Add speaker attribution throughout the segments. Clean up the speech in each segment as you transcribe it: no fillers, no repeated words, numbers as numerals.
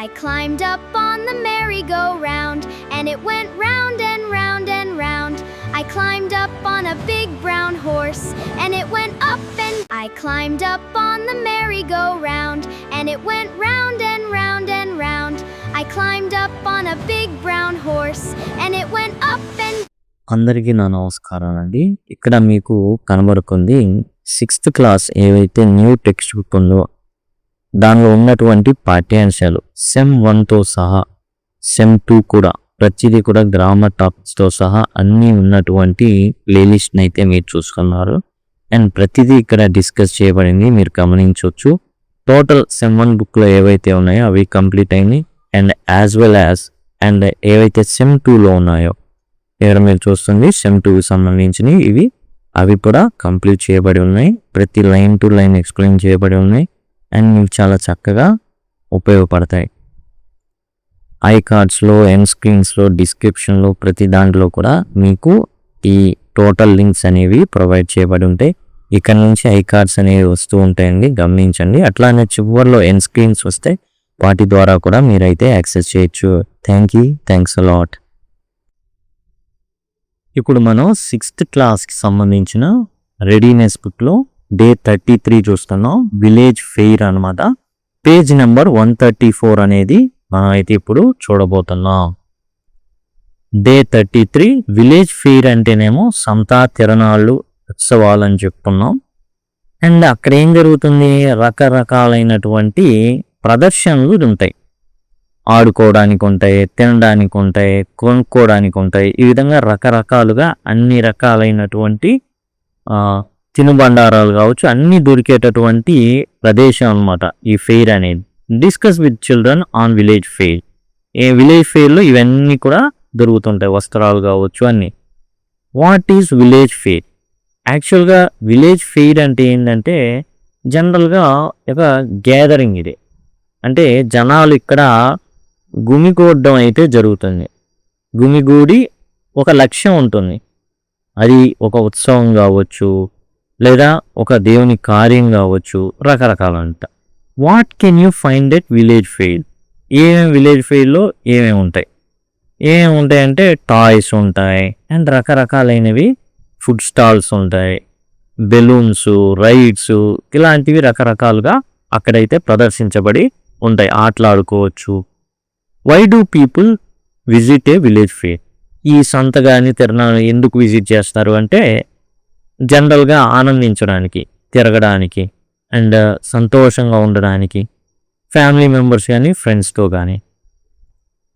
Speaker 1: I climbed up on the merry-go-round, and it went round and round and round. I climbed up on a big brown horse, and it went up and I climbed up on the merry-go-round, and it went round and round and round. I climbed up on a big brown horse, and it went up and
Speaker 2: అందరికీ నా నమస్కారం అండి. ఇక్కడ మీకు కనబడుతుంది 6th class ఏవైతే new text book ఉందో దానిలో ఉన్నటువంటి పాఠ్యాంశాలు సెమ్ 1తో సహా సెమ్ 2 కూడా ప్రతిదీ కూడా గ్రామర్ టాపిక్స్తో సహా అన్నీ ఉన్నటువంటి ప్లేలిస్ట్ని అయితే మీరు చూసుకున్నారు. అండ్ ప్రతిదీ ఇక్కడ డిస్కస్ చేయబడింది, మీరు గమనించవచ్చు. టోటల్ సెమ్ 1 బుక్లో ఏవైతే ఉన్నాయో అవి కంప్లీట్ అయినాయి. And as well as and ఏవైతే సెమ్ 2లో ఉన్నాయో ఇక్కడ మీరు చూస్తుంది సెమ్ 2కి సంబంధించినవి అవి కూడా కంప్లీట్ చేయబడి ఉన్నాయి. ప్రతి లైన్ టు లైన్ ఎక్స్ప్లెయిన్ చేయబడి ఉన్నాయి అండ్ మీకు చాలా చక్కగా ఉపయోగపడతాయి. ఐ కార్డ్స్లో, ఎండ్ స్క్రీన్స్లో, డిస్క్రిప్షన్లో ప్రతి దాంట్లో కూడా మీకు ఈ టోటల్ లింక్స్ అనేవి ప్రొవైడ్ చేయబడి ఉంటాయి. ఇక్కడ నుంచి ఐ కార్డ్స్ అనేవి వస్తూ ఉంటాయండి, గమనించండి. అట్లానే చివరిలో ఎండ్ స్క్రీన్స్ వస్తే వాటి ద్వారా కూడా మీరైతే యాక్సెస్ చేయొచ్చు. Thanks a lot. ఇప్పుడు మనం 6th క్లాస్కి సంబంధించిన రెడీనెస్ బుక్లో డే 33 చూస్తున్నాం. విలేజ్ ఫెయిర్ అనమాట. పేజ్ నెంబర్ 134 అనేది మనం అయితే ఇప్పుడు చూడబోతున్నాం. డే 33 విలేజ్ ఫెయిర్ అంటేనేమో సంతా తిరణాళ్ళు ఉత్సవాలు అని చెప్పుకున్నాం. అండ్ అక్కడ ఏం జరుగుతుంది, రకరకాలైనటువంటి ప్రదర్శనలు ఉంటాయి. ఆడుకోవడానికి ఉంటాయి, తినడానికి ఉంటాయి, కొనుక్కోవడానికి ఉంటాయి. ఈ విధంగా రకరకాలుగా అన్ని రకాలైనటువంటి తినుబండారాలు కావచ్చు అన్నీ దొరికేటటువంటి ప్రదేశం అనమాట ఈ ఫెయిర్ అనేది. Discuss with children on village fair. Village ఫెయిర్లో ఇవన్నీ కూడా దొరుకుతుంటాయి, వస్త్రాలు కావచ్చు అన్నీ. What is village fair? యాక్చువల్గా విలేజ్ ఫెయిర్ అంటే ఏంటంటే జనరల్గా ఒక గ్యాదరింగ్ ఇది. అంటే జనాలు ఇక్కడ గుమిగూడడం అయితే జరుగుతుంది. గుమిగూడి ఒక లక్ష్యం ఉంటుంది. అది ఒక ఉత్సవం కావచ్చు, లేదా ఒక దేవుని కార్యం కావచ్చు, రకరకాలంట. What can you find at village fair? ఏమేమి విలేజ్ ఫెయిర్లో ఏమేమి ఉంటాయంటే టాయ్స్ ఉంటాయి అండ్ రకరకాలైనవి ఫుడ్ స్టాల్స్ ఉంటాయి, బెలూన్స్, రైడ్స్, ఇలాంటివి రకరకాలుగా అక్కడైతే ప్రదర్శించబడి ఉంటాయి. ఆటలాడుకోవచ్చు. Why do people visit a village fair? ఈ సంత కానీ తిరణాలు ఎందుకు విజిట్ చేస్తారు అంటే జనరల్గా ఆనందించడానికి, తిరగడానికి అండ్ సంతోషంగా ఉండడానికి, ఫ్యామిలీ మెంబర్స్ కానీ ఫ్రెండ్స్తో కానీ.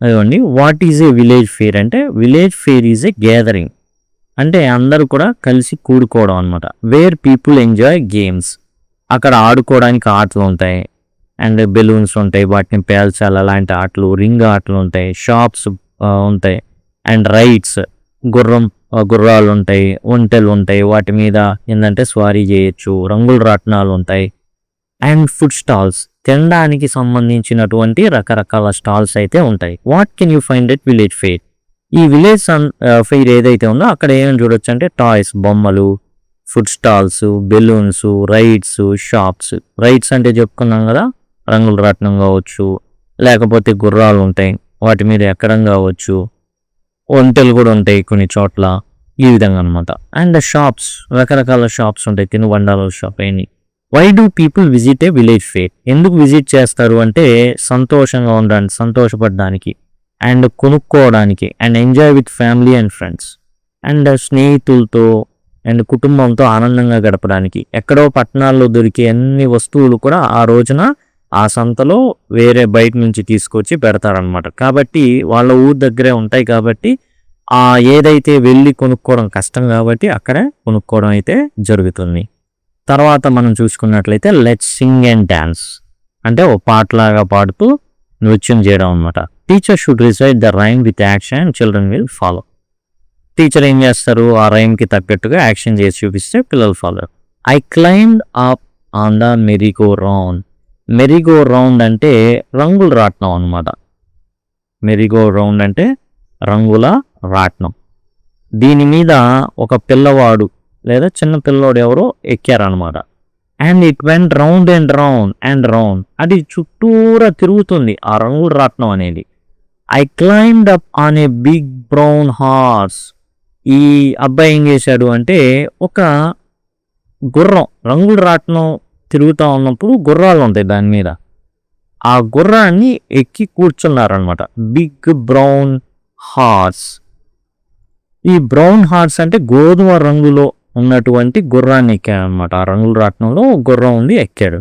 Speaker 2: అదిగోండి, what is a village fair అంటే village fair is a gathering. అంటే అందరూ కూడా కలిసి కూడుకోవడం అనమాట. Where people enjoy games. అక్కడ ఆడుకోవడానికి ఆటలు ఉంటాయి అండ్ బెలూన్స్ ఉంటాయి, వాటిని పేల్చాలి అలాంటి ఆటలు, రింగ్ ఆటలు ఉంటాయి, షాప్స్ ఉంటాయి అండ్ రైడ్స్, గుర్రాలు ఉంటాయి, ఒంటెలు ఉంటాయి, వాటి మీద ఏంటంటే స్వారీ చేయొచ్చు, రంగుల రాట్నాలు ఉంటాయి అండ్ ఫుడ్ స్టాల్స్, తినడానికి సంబంధించినటువంటి రకరకాల స్టాల్స్ అయితే ఉంటాయి. What can you find at village fair? ఈ విలేజ్ ఫెయిర్ ఏదైతే ఉందో అక్కడ ఏమేమి చూడొచ్చు అంటే టాయ్స్, బొమ్మలు, food stalls, balloons, rides, shops. Rides అంటే చెప్పుకున్నాం కదా, రంగుల రాట్నం కావచ్చు, లేకపోతే గుర్రాలు ఉంటాయి, వాటి మీద ఎక్కడం కావచ్చు, ఒంటెలు కూడా ఉంటాయి కొన్ని చోట్ల, ఈ విధంగా అనమాట. అండ్ షాప్స్, రకరకాల షాప్స్ ఉంటాయి, తినుబండారాల షాప్ అయినాయి. Why do people visit a village fair? ఎందుకు విజిట్ చేస్తారు అంటే సంతోషంగా ఉండడానికి, సంతోషపడడానికి అండ్ కొనుక్కోవడానికి and enjoy with family and friends and స్నేహితులతో అండ్ కుటుంబంతో ఆనందంగా గడపడానికి. ఎక్కడో పట్టణాల్లో దొరికే అన్ని వస్తువులు కూడా ఆ రోజున ఆ సంతలో వేరే బయట నుంచి తీసుకొచ్చి పెడతారనమాట. కాబట్టి వాళ్ళ ఊరు దగ్గరే ఉంటాయి కాబట్టి ఏదైతే వెళ్ళి కొనుక్కోవడం కష్టం కాబట్టి అక్కడే కొనుక్కోవడం అయితే జరుగుతుంది. తర్వాత మనం చూసుకున్నట్లయితే లెట్స్ సింగ్ అండ్ డ్యాన్స్. అంటే ఓ పాటలాగా పాడుతూ నృత్యం చేయడం అనమాట. Teacher should recite the rhyme with action and children will follow. Teacher ఏం చేస్తారు, ఆ రైమ్కి తగ్గట్టుగా యాక్షన్ చేసి చూపిస్తే పిల్లలు follow. I climbed up on the merry go round. Merry go round అంటే రంగుల రాట్నం అనమాట. మెరీగో రౌండ్ అంటే రంగుల రాట్నం. దీని మీద ఒక పిల్లవాడు లేదా చిన్న పిల్లోడు ఎవరో ఎక్కారనమాట. And it went round and round and round. అది చుట్టూరా తిరుగుతుంది ఆ రంగుల రాట్నం అనేది. I climbed up on a big brown horse. ఈ అబ్బాయి ఏం చేశాడు అంటే ఒక గుర్రం, రంగుల రాట్నం తిరుగుతూ ఉన్నప్పుడు గుర్రాలు ఉంటాయి దాని మీద, ఆ గుర్రాన్ని ఎక్కి కూర్చున్నారనమాట. Big brown horse. ఈ బ్రౌన్ హార్స్ అంటే గోధుమ రంగులో ఉన్నటువంటి గుర్రాన్ని ఎక్కాడనమాట. ఆ రంగుల రాట్నంలో గుర్రం ఉంది, ఎక్కాడు.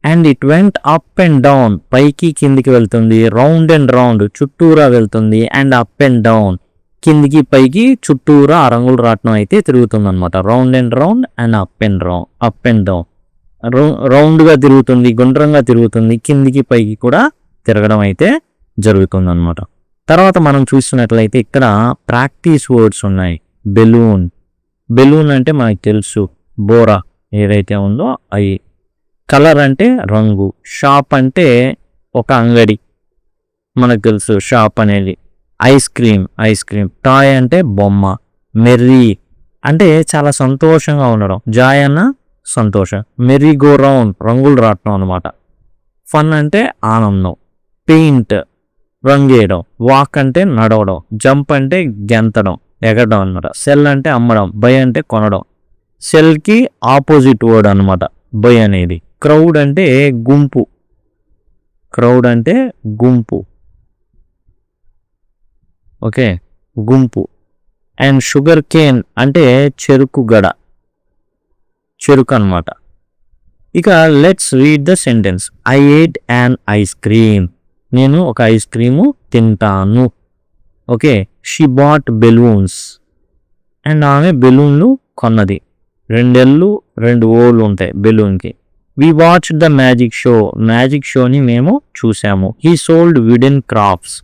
Speaker 2: And it went up and down, పైకి కిందికి వెళ్తుంది. రౌండ్ అండ్ రౌండ్, చుట్టూరా వెళ్తుంది. అండ్ అప్ అండ్ డౌన్, కిందికి పైకి చుట్టూరా ఆ రంగుల రాట్నం అయితే తిరుగుతుంది అనమాట. Round and round and up and round, up and down. రౌండ్గా తిరుగుతుంది, గుండ్రంగా తిరుగుతుంది, కిందికి పైకి కూడా తిరగడం అయితే జరుగుతుంది అనమాట. తర్వాత మనం చూసినట్లయితే ఇక్కడ ప్రాక్టీస్ వర్డ్స్ ఉన్నాయి. బెలూన్. బెలూన్ అంటే మనకు తెలుసు, బోరా ఏదైతే ఉందో అవి. కలర్ అంటే రంగు. షాప్ అంటే ఒక అంగడి, మనకు తెలుసు షాప్ అనేది. Ice cream, ice cream. Toy అంటే బొమ్మ. మెర్రీ అంటే చాలా సంతోషంగా ఉండడం. జాయ్ అన్న సంతోషం. మెర్రీ గో రౌండ్, రంగులు రావటం అనమాట. ఫన్ అంటే ఆనందం. పెయింట్ రంగేయడం. వాక్ అంటే నడవడం. జంప్ అంటే గెంతడం, ఎగడం అనమాట. సెల్ అంటే అమ్మడం. బై అంటే కొనడం. సెల్కి ఆపోజిట్ వర్డ్ అనమాట బై అనేది. క్రౌడ్ అంటే గుంపు. క్రౌడ్ అంటే గుంపు, ఓకే, గుంపు. అండ్ షుగర్ కేన్ అంటే చెరుకు గడ, చెరుకు అనమాట. ఇక let's read the sentence. I ate an ice cream. నేను ఒక ఐస్ క్రీము తింటాను. Okay. She bought balloons. And ఆమె బెలూన్లు కొన్నది. 2 L's 2 O's ఉంటాయి బెలూన్కి. We watch the magic show. Magic షోని మేము చూసాము. He sold wooden crafts.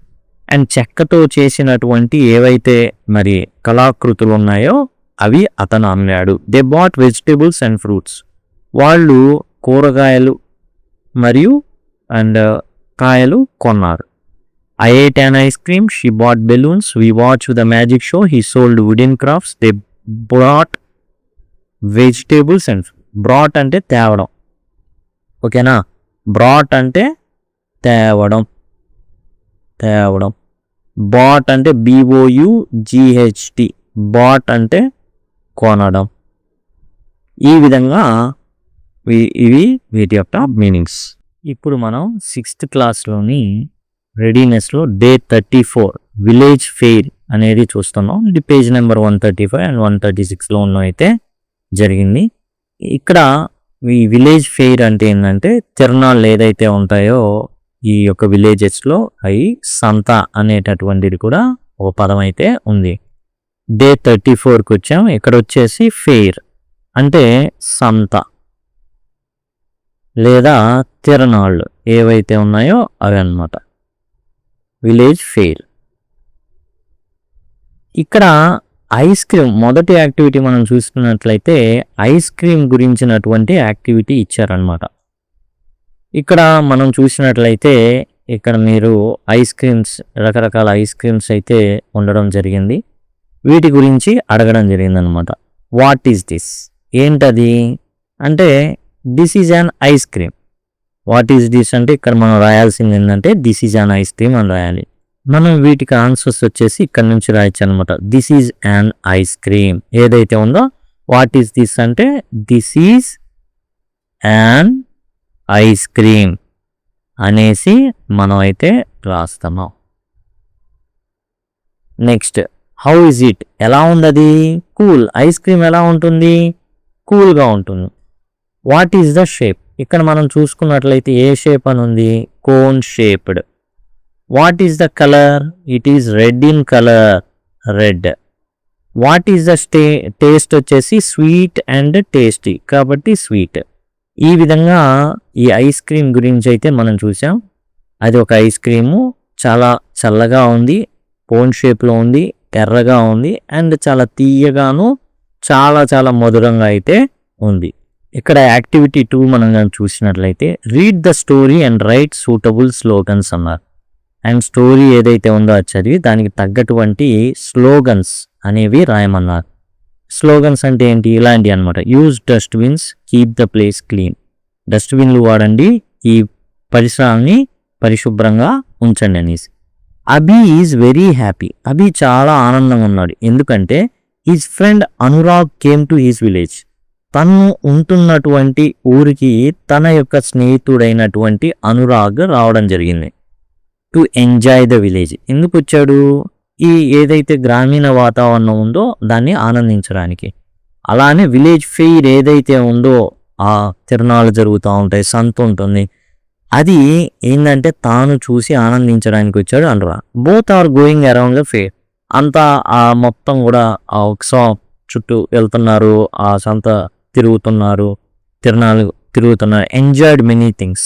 Speaker 2: And చెక్కతో చేసినటువంటి ఏవైతే మరి కళాకృతులు ఉన్నాయో అవి అతను అమ్మాడు. They bought vegetables and fruits. వాళ్ళు కూరగాయలు మరియు కాయలు కొన్నారు. I ate an ice cream. She bought balloons. We watched the magic show. He sold wooden crafts. They brought vegetables and brought అంటే తేవడం, ఓకేనా. brought అంటే తేవడం, తేవడం. bought అంటే BOUGHT. bought అంటే కొనడం. ఈ విధంగా ఇవి వీటి యొక్క మీనింగ్స్. ఇప్పుడు మనం 6th క్లాస్లోని రెడీనెస్లో డే 34 విలేజ్ ఫెయిర్ అనేది చూస్తున్నాం. ఇది పేజ్ నెంబర్ 135 అండ్ 136లో ఉన్న అయితే జరిగింది. ఇక్కడ ఈ విలేజ్ ఫెయిర్ అంటే ఏంటంటే తిరణాలు ఏదైతే ఉంటాయో ఈ యొక్క విలేజెస్లో అవి సంత అనేటటువంటిది కూడా ఒక పదం అయితే ఉంది. డే 34కి వచ్చాం. ఇక్కడ వచ్చేసి ఫెయిర్ అంటే సంత లేదా తిరణాళ్ళు ఏవైతే ఉన్నాయో అవి అన్నమాట, విలేజ్ ఫెయిర్. ఇక్కడ ఐస్ క్రీమ్ మొదటి యాక్టివిటీ మనం చూసుకున్నట్లయితే ఐస్ క్రీమ్ గురించినటువంటి యాక్టివిటీ ఇచ్చారనమాట. ఇక్కడ మనం చూసినట్లయితే ఇక్కడ మీరు ఐస్ క్రీమ్స్, రకరకాల ఐస్ క్రీమ్స్ అయితే ఉండడం జరిగింది. వీటి గురించి అడగడం జరిగిందనమాట. What is this? ఏంటది అంటే this is an ice cream. What is this అంటే ఇక్కడ మనం రాయాల్సింది ఏంటంటే this is an ice cream అని రాయాలి. మనం వీటికి ఆన్సర్స్ వచ్చేసి ఇక్కడ నుంచి రాయొచ్చు అనమాట. This is an ice cream ఏదైతే ఉందో, వాట్ ఈస్ దిస్ అంటే this is an ice cream అనేసి మనం అయితే రాస్తాము. Next, how is it? ఎలా ఉంది అది? కూల్. ఐస్ క్రీమ్ ఎలా ఉంటుంది? కూల్గా ఉంటుంది. What is the shape? ఇక్కడ మనం చూసుకున్నట్లయితే ఏ షేప్ అని ఉంది? Cone shaped. What is the colour? It is red in colour, red. What is the taste వచ్చేసి స్వీట్ అండ్ టేస్టీ కాబట్టి స్వీట్. ఈ విధంగా ఈ ఐస్ క్రీమ్ గురించి అయితే మనం చూసాం. అది ఒక ఐస్ క్రీము, చాలా చల్లగా ఉంది, కోన్ షేప్లో ఉంది, ఎర్రగా ఉంది అండ్ చాలా తీయగాను చాలా చాలా మధురంగా అయితే ఉంది. ఇక్కడ యాక్టివిటీ 2 మనం చూసినట్లయితే read the story and right suitable slogans అన్నారు. అండ్ స్టోరీ ఏదైతే ఉందో అది చదివి దానికి తగ్గటువంటి స్లోగన్స్ అనేవి రాయమన్నారు. స్లోగన్స్ అంటే ఏంటి? ఇలాంటి అనమాట. Use dustbins, keep the place clean. డస్ట్బిన్లు వాడండి, ఈ పరిసరాల్ని పరిశుభ్రంగా ఉంచండి అనేసి. Abhi is very happy. Abhi చాలా ఆనందంగా ఉన్నాడు. ఎందుకంటే his friend Anurag came to his village. తను ఉంటున్నటువంటి ఊరికి తన యొక్క స్నేహితుడైనటువంటి అనురాగ్ రావడం జరిగింది. To enjoy the village. ఎందుకు వచ్చాడు? ఈ ఏదైతే గ్రామీణ వాతావరణం ఉందో దాన్ని ఆనందించడానికి. అలానే విలేజ్ ఫెయిర్ ఏదైతే ఉందో, ఆ తిరణాలు జరుగుతూ ఉంటాయి, సంత ఉంటుంది, అది ఏంటంటే తాను చూసి ఆనందించడానికి వచ్చాడు Anurag. Both are going around the fair. అంతా ఆ మొత్తం కూడా ఆ ఉత్సవం చుట్టూ వెళ్తున్నారు, ఆ సంత తిరుగుతున్నారు, తిరణాలు తిరుగుతున్నారు. Enjoyed many things.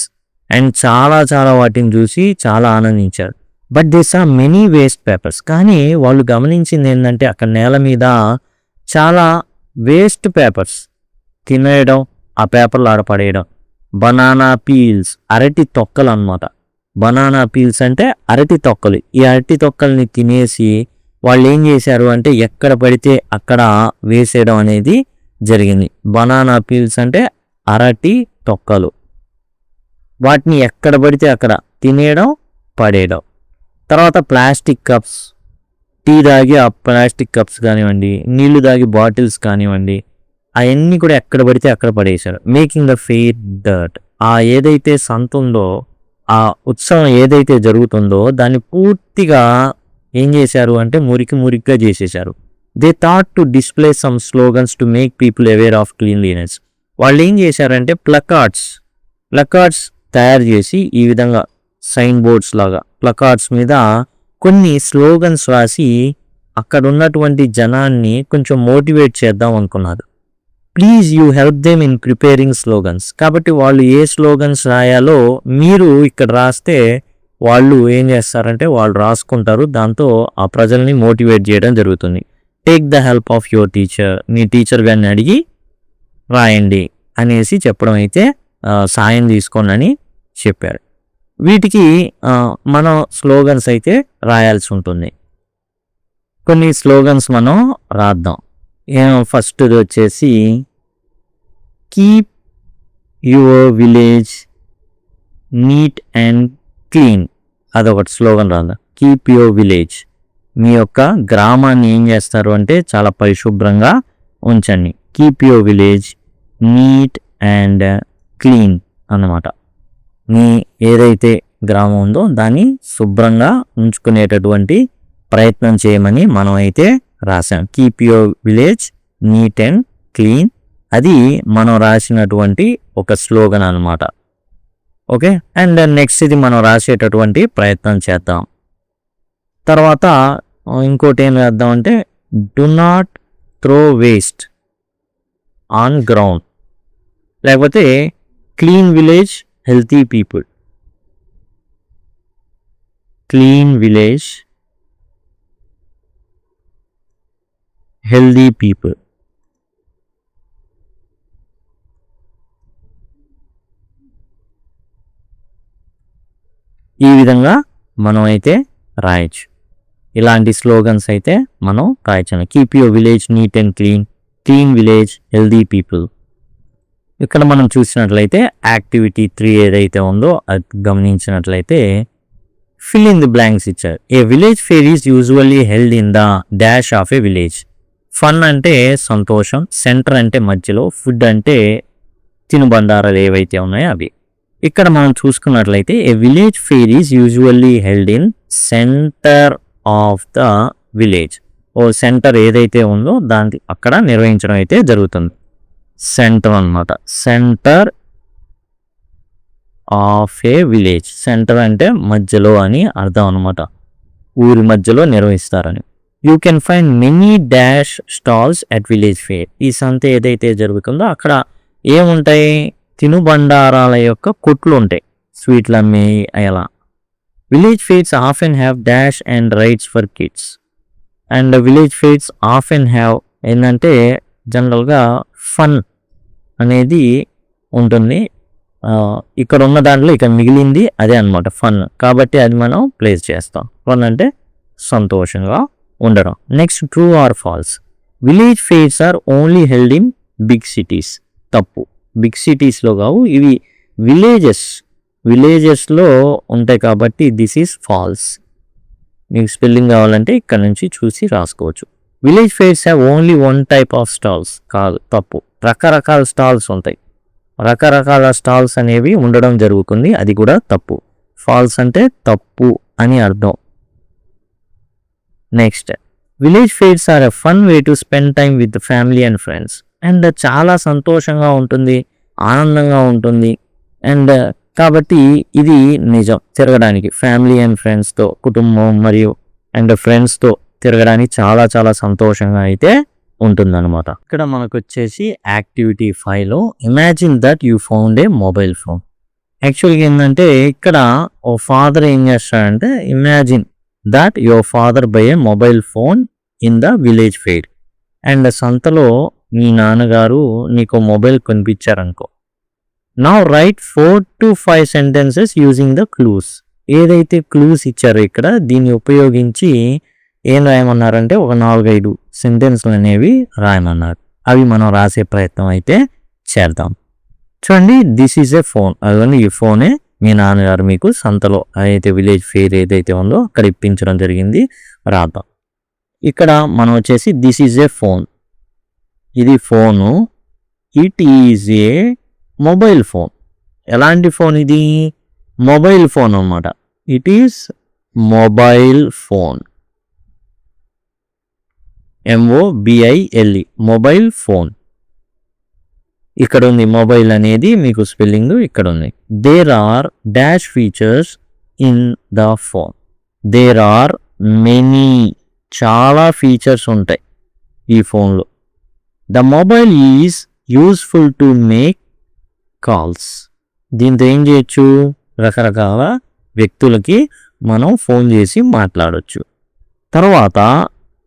Speaker 2: అండ్ చాలా చాలా వాటిని చూసి చాలా ఆనందించారు. But this are many waste papers. కానీ వాళ్ళు గమనించింది ఏంటంటే అక్కడ నేల మీద చాలా వేస్ట్ పేపర్స్ తినేయడం, ఆ పేపర్లు ఆడపడేయడం. బనానా పీల్స్, అరటి తొక్కలు అన్నమాట. బనానా పీల్స్ అంటే అరటి తొక్కలు. ఈ అరటి తొక్కల్ని తినేసి వాళ్ళు ఏం చేశారు అంటే ఎక్కడ పడితే అక్కడ వేసేయడం అనేది జరిగింది. బనానా పీల్స్ అంటే అరటి తొక్కలు. వాటిని ఎక్కడ పడితే అక్కడ తినేయడం, పడేయడం. తర్వాత ప్లాస్టిక్ కప్స్, టీ దాగి ఆ ప్లాస్టిక్ కప్స్ కానివ్వండి, నీళ్లు దాగి బాటిల్స్ కానివ్వండి, అవన్నీ కూడా ఎక్కడ పడితే అక్కడ పడేశారు. Making the fair dirt. ఆ ఏదైతే సంత ఉందో, ఆ ఉత్సవం ఏదైతే జరుగుతుందో దాన్ని పూర్తిగా ఏం చేశారు అంటే మురికిగా చేసేశారు. They thought to display some slogans to make people aware of cleanliness. వాళ్ళు ఏం చేశారంటే ప్లకార్డ్స్ తయారు చేసి ఈ విధంగా సైన్ బోర్డ్స్ లాగా ప్లకార్డ్స్ మీద కొన్ని స్లోగన్స్ రాసి అక్కడ ఉన్నటువంటి జనాన్ని కొంచెం మోటివేట్ చేద్దాం అనుకున్నారు. Please you help them in preparing slogans. కాబట్టి వాళ్ళు ఏ స్లోగన్స్ రాయాలో మీరు ఇక్కడ రాస్తే వాళ్ళు ఏం చేస్తారంటే వాళ్ళు రాసుకుంటారు. దాంతో ఆ ప్రజల్ని మోటివేట్ చేయడం జరుగుతుంది. Take the help of your teacher. Me teacher గారిని అడిగి రాయండి అనేసి చెప్పడం అయితే సాయం తీసుకోండి అని చెప్పారు. వీటికి మనం స్లోగన్స్ అయితే రాయాల్సి ఉంటుంది. కొన్ని స్లోగన్స్ మనం రాద్దాం. ఫస్ట్ వచ్చేసి keep your village neat and clean. అదొకటి స్లోగన్ రాద్దాం. Keep your village. మీ యొక్క గ్రామాన్ని ఏం చేస్తారు అంటే చాలా పరిశుభ్రంగా ఉంచండి. Keep your village neat and clean అన్నమాట. మీ ఏదైతే గ్రామం ఉందో దాన్ని శుభ్రంగా ఉంచుకునేటటువంటి ప్రయత్నం చేయమని మనం అయితే రాసాం. Keep your village neat and clean. అది మనం రాసినటువంటి ఒక స్లోగన్ అన్నమాట. ఓకే, అండ్ నెక్స్ట్ ఇది మనం రాసేటటువంటి ప్రయత్నం చేద్దాం. తర్వాత ఇంకోటి ఏం రాద్దాం అంటే do not throw waste on ground, లేకపోతే clean village healthy people. Clean village healthy people. ఈ విధంగా మనం అయితే రాయొచ్చు. ఇలాంటి స్లోగన్స్ అయితే మనం రాయొచ్చు. Keep your village neat and clean, clean village healthy people. ఇక్కడ మనం చూసినట్లయితే యాక్టివిటీ 3 ఏదైతే ఉందో అది గమనించినట్లయితే ఫిల్ ఇన్ ది బ్లాంక్స్ ఇచ్చారు. A village fair is usually held in the dash of a village. Fun అంటే సంతోషం, సెంటర్ అంటే మధ్యలో, ఫుడ్ అంటే తినుబండారాలు ఏవైతే ఉన్నాయో అవి. ఇక్కడ మనం చూసుకున్నట్లయితే a village fair is usually held in centre of the village. ఓ సెంటర్ ఏదైతే ఉందో దానికి అక్కడ నిర్వహించడం అయితే జరుగుతుంది. సెంటర్ అన్నమాట. Centre of a village. Centre అంటే మధ్యలో అని అర్థం అన్నమాట. ఊరి మధ్యలో నిర్వహిస్తారని. You can find many dash stalls at village fair. ఈ సంత ఏదైతే జరుగుతుందో అక్కడ ఏముంటాయి? తినుబండారాల యొక్క కొట్లు ఉంటాయి, స్వీట్లు అమ్మే అలా. Village fairs often have dash and rides for kids. And village fairs often have ఏంటంటే జనరల్గా ఫన్ అనేది ఉంటుంది. ఇక్కడ ఉన్న దాంట్లో ఇక మిగిలింది అదే అనమాట ఫన్. కాబట్టి అది మనం ప్లేస్ చేస్తాం. ఫన్ అంటే సంతోషంగా ఉండడం. Next true or false. Village fairs are only held in big cities. తప్పు. బిగ్ సిటీస్లో కావు ఇవి. విలేజెస్లో ఉంటాయి కాబట్టి దిస్ ఈజ్ ఫాల్స్. మీకు స్పెల్లింగ్ కావాలంటే ఇక్కడ నుంచి చూసి రాసుకోవచ్చు. Village fairs have only one type of stalls. కాదు, తప్పు. రకరకాల స్టాల్స్ ఉంటాయి. రకరకాల స్టాల్స్ అనేవి ఉండడం జరుగుతుంది, అది కూడా తప్పు. ఫాల్స్ అంటే తప్పు అని అర్థం. Next, village fairs are a fun way to spend time with family and friends. And చాలా సంతోషంగా ఉంటుంది, ఆనందంగా ఉంటుంది. అండ్ కాబట్టి ఇది నిజం. తిరగడానికి ఫ్యామిలీ అండ్ ఫ్రెండ్స్తో, కుటుంబం మరియు అండ్ ఫ్రెండ్స్తో తిరగడానికి చాలా చాలా సంతోషంగా అయితే ఉంటుందన్నమాట. ఇక్కడ మనకు వచ్చేసి యాక్టివిటీ 5లో imagine that you found a mobile phone. యాక్చువల్గా ఏంటంటే ఇక్కడ ఓ ఫాదర్ ఏం చేస్తాడంటే, imagine that your father buy a mobile phone in the village fair. And సంతలో మీ నాన్నగారు నీకు మొబైల్ కొనిపించారనుకో. Now write 4 to 5 sentences using the clues. ఏదైతే క్లూస్ ఇచ్చారో ఇక్కడ దీన్ని ఉపయోగించి ఏం రాయమన్నారంటే ఒక 4-5 సెంటెన్స్లు అనేవి రాయమన్నారు. అవి మనం రాసే ప్రయత్నం అయితే చేద్దాం. చూడండి, దిస్ ఈజ్ ఏ ఫోన్. అదిగోండి, ఈ ఫోనే మీ నాన్నగారు మీకు సంతలో అయితే విలేజ్ ఫెయిర్ ఏదైతే ఉందో అక్కడ ఇప్పించడం జరిగింది. రాద్దాం. ఇక్కడ మనం వచ్చేసి దిస్ ఈజ్ ఏ ఫోన్, ఇది phone. It is a mobile phone. ఎలాంటి ఫోన్ ఇది? మొబైల్ ఫోన్ అన్నమాట. It is mobile phone, MOBILE, mobile phone. ఇక్కడ ఉంది మొబైల్ అనేది మీకు స్పెల్లింగ్ ఇక్కడ ఉంది. There are dash features in the phone. There are many, చాలా ఫీచర్స్ ఉంటాయి ఈ ఫోన్లో. The mobile is useful to make calls. దీంతో ఏం చేయొచ్చు? రకరకాల వ్యక్తులకి మనం ఫోన్ చేసి మాట్లాడవచ్చు. తర్వాత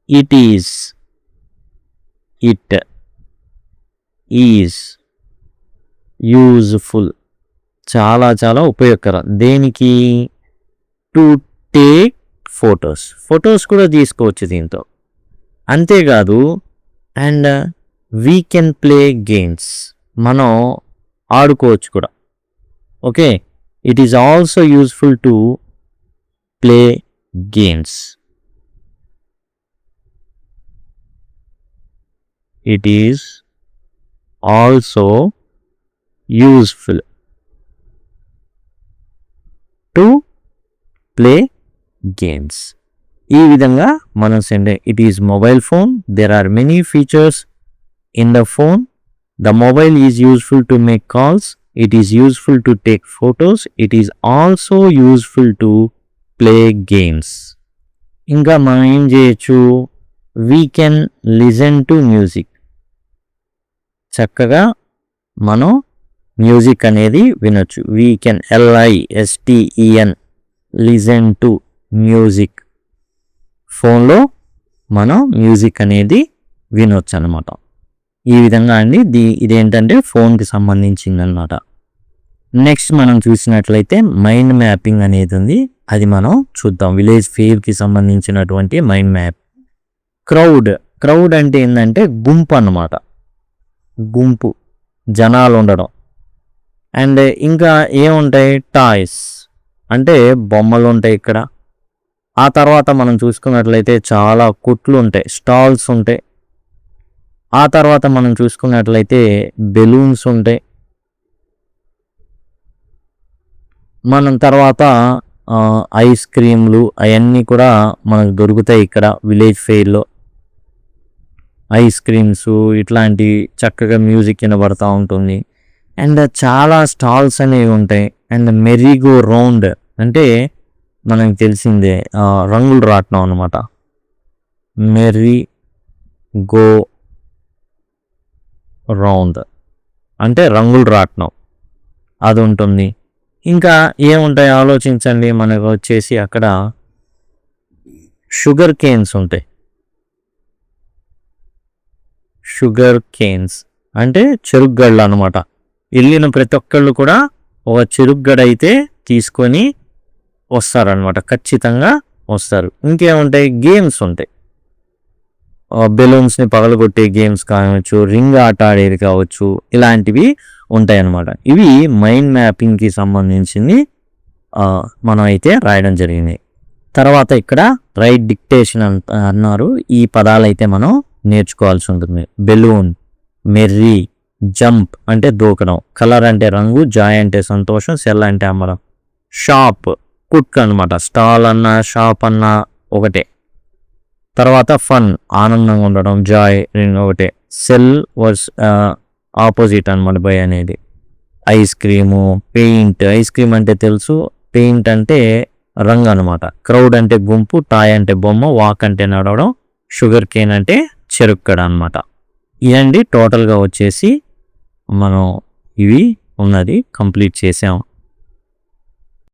Speaker 2: ఇట్ ఈజ్ యూజ్ఫుల్, చాలా చాలా ఉపయోగకరం. దేనికి? టు టేక్ ఫొటోస్ కూడా తీసుకోవచ్చు దీంతో. అంతేకాదు, and we can play games, మనం ఆడుకోవచ్చు కూడా. Okay, it is also useful to play games. It is also useful to play games. ఈ విధంగా మనం it is mobile phone. There are many features in the phone. The mobile is useful to make calls. It is useful to take photos. It is also useful to play games. ఇంకా మనం ఏం చేయొచ్చు? We can listen to music. చక్కగా మనం music అనేది వినొచ్చు. We can LISTEN listen to music. ఫోన్లో మనం మ్యూజిక్ అనేది వినొచ్చు అనమాట. ఈ విధంగా అండి ఇదేంటంటే ఫోన్కి సంబంధించింది అనమాట. నెక్స్ట్ మనం చూసినట్లయితే మైండ్ మ్యాపింగ్ అనేది ఉంది, అది మనం చూద్దాం. విలేజ్ ఫెయిర్కి సంబంధించినటువంటి మైండ్ మ్యాప్. క్రౌడ్ అంటే ఏంటంటే గుంపు అన్నమాట. గుంపు, జనాలు ఉండడం. అండ్ ఇంకా ఏముంటాయి? టాయ్స్ అంటే బొమ్మలు ఉంటాయి ఇక్కడ. ఆ తర్వాత మనం చూసుకున్నట్లయితే చాలా కొట్లు ఉంటాయి, స్టాల్స్ ఉంటాయి. ఆ తర్వాత మనం చూసుకున్నట్లయితే బెలూన్స్ ఉంటాయి. మనం తర్వాత ఐస్ క్రీమ్లు అవన్నీ కూడా మనకు దొరుకుతాయి ఇక్కడ విలేజ్ ఫెయిర్లో. ఐస్ క్రీమ్స్ ఇట్లాంటి చక్కగా మ్యూజిక్ వినబడతా ఉంటుంది. అండ్ చాలా స్టాల్స్ అనేవి ఉంటాయి. అండ్ మెర్రీ-గో రౌండ్ అంటే మనకు తెలిసిందే, రంగులు రాట్నం అనమాట. మెర్రీ-గో రౌండ్ అంటే రంగులు రాట్నం, అది ఉంటుంది. ఇంకా ఏముంటాయి ఆలోచించండి. మనకు వచ్చేసి అక్కడ షుగర్ కేన్స్ ఉంటాయి. షుగర్ కేన్స్ అంటే చెరుగ్గడలు అనమాట. వెళ్ళిన ప్రతి ఒక్కళ్ళు కూడా ఒక చెరుగ్గడ అయితే తీసుకొని వస్తారనమాట, ఖచ్చితంగా వస్తారు. ఇంకేముంటాయి? గేమ్స్ ఉంటాయి. బెలూన్స్ని పగలగొట్టే గేమ్స్ కావచ్చు, రింగ్ ఆట ఆడేది కావచ్చు, ఇలాంటివి ఉంటాయి అన్నమాట. ఇవి మైండ్ మ్యాపింగ్కి సంబంధించింది మనం అయితే రాయడం జరిగింది. తర్వాత ఇక్కడ రైట్ డిక్టేషన్ అన్నారు. ఈ పదాలు అయితే మనం నేర్చుకోవాల్సి ఉంటుంది. బెలూన్, మెర్రీ, జంప్ అంటే దూకడం, కలర్ అంటే రంగు, జాయ్ అంటే సంతోషం, సెల్ అంటే అమ్మడం, షాప్ కుక్ అనమాట. స్టాల్ అన్నా షాప్ అన్నా ఒకటే. తర్వాత ఫన్ ఆనందంగా ఉండడం, జాయ్ ఒకటే. సెల్ వర్స్ ఆపోజిట్ అనమాట బై అనేది. Ice cream, paint, ice cream అంటే తెలుసు, పెయింట్ అంటే రంగు అనమాట. క్రౌడ్ అంటే గుంపు, టాయ్ అంటే బొమ్మ, వాక్ అంటే నడవడం, షుగర్ కేన్ అంటే చెరుక్కడ అనమాట. ఇదండి టోటల్గా వచ్చేసి మనం ఇవి ఉన్నది కంప్లీట్ చేసాం.